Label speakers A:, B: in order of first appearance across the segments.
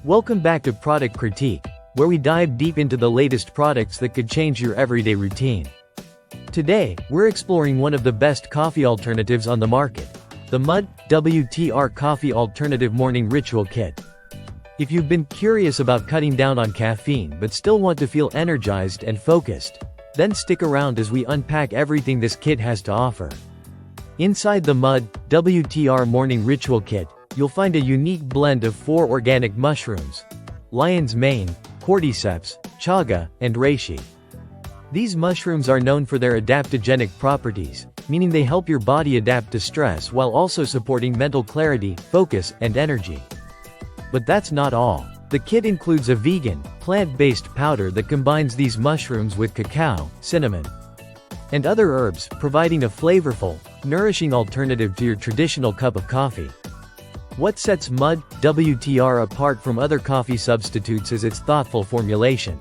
A: Welcome back to Product Critique, where we dive deep into the latest products that could change your everyday routine. Today, we're exploring one of the best coffee alternatives on the market, the Mudwtr Coffee Alternative Morning Ritual Kit. If you've been curious about cutting down on caffeine but still want to feel energized and focused, then stick around as we unpack everything this kit has to offer. Inside the Mudwtr Morning Ritual Kit, you'll find a unique blend of 4 organic mushrooms: lion's mane, cordyceps, chaga, and reishi. These mushrooms are known for their adaptogenic properties, meaning they help your body adapt to stress while also supporting mental clarity, focus, and energy. But that's not all. The kit includes a vegan, plant-based powder that combines these mushrooms with cacao, cinnamon, and other herbs, providing a flavorful, nourishing alternative to your traditional cup of coffee. What sets Mudwtr apart from other coffee substitutes is its thoughtful formulation.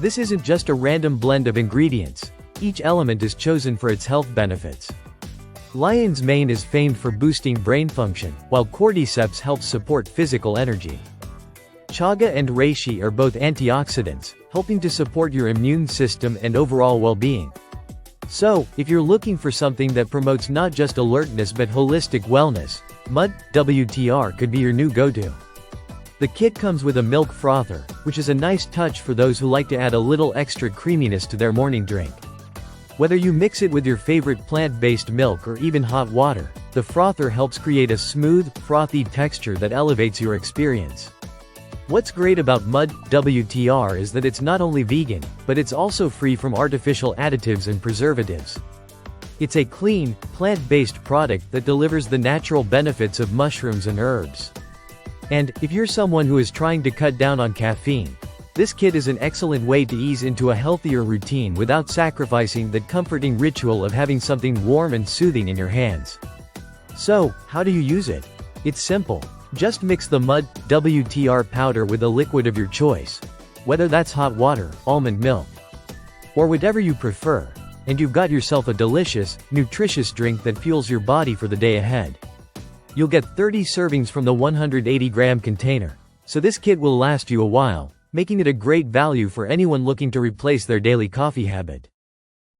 A: This isn't just a random blend of ingredients. Each element is chosen for its health benefits. Lion's mane is famed for boosting brain function, while cordyceps helps support physical energy. Chaga and reishi are both antioxidants, helping to support your immune system and overall well-being. So, if you're looking for something that promotes not just alertness but holistic wellness, Mudwtr could be your new go-to. The kit comes with a milk frother, which is a nice touch for those who like to add a little extra creaminess to their morning drink. Whether you mix it with your favorite plant-based milk or even hot water, the frother helps create a smooth, frothy texture that elevates your experience. What's great about Mudwtr is that it's not only vegan, but it's also free from artificial additives and preservatives. It's a clean, plant-based product that delivers the natural benefits of mushrooms and herbs. And, if you're someone who is trying to cut down on caffeine, this kit is an excellent way to ease into a healthier routine without sacrificing the comforting ritual of having something warm and soothing in your hands. So, how do you use it? It's simple. Just mix the Mudwtr powder with a liquid of your choice, whether that's hot water, almond milk, or whatever you prefer, and you've got yourself a delicious, nutritious drink that fuels your body for the day ahead. You'll get 30 servings from the 180-gram container, so this kit will last you a while, making it a great value for anyone looking to replace their daily coffee habit.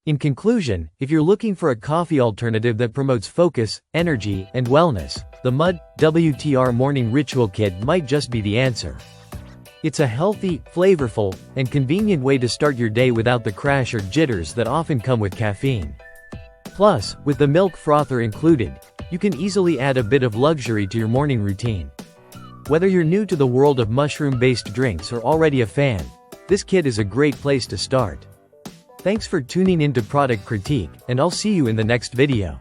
A: In conclusion, if you're looking for a coffee alternative that promotes focus, energy, and wellness, the Mudwtr Morning Ritual Kit might just be the answer. It's a healthy, flavorful, and convenient way to start your day without the crash or jitters that often come with caffeine. Plus, with the milk frother included, you can easily add a bit of luxury to your morning routine. Whether you're new to the world of mushroom-based drinks or already a fan, this kit is a great place to start. Thanks for tuning in to Product Critique, and I'll see you in the next video.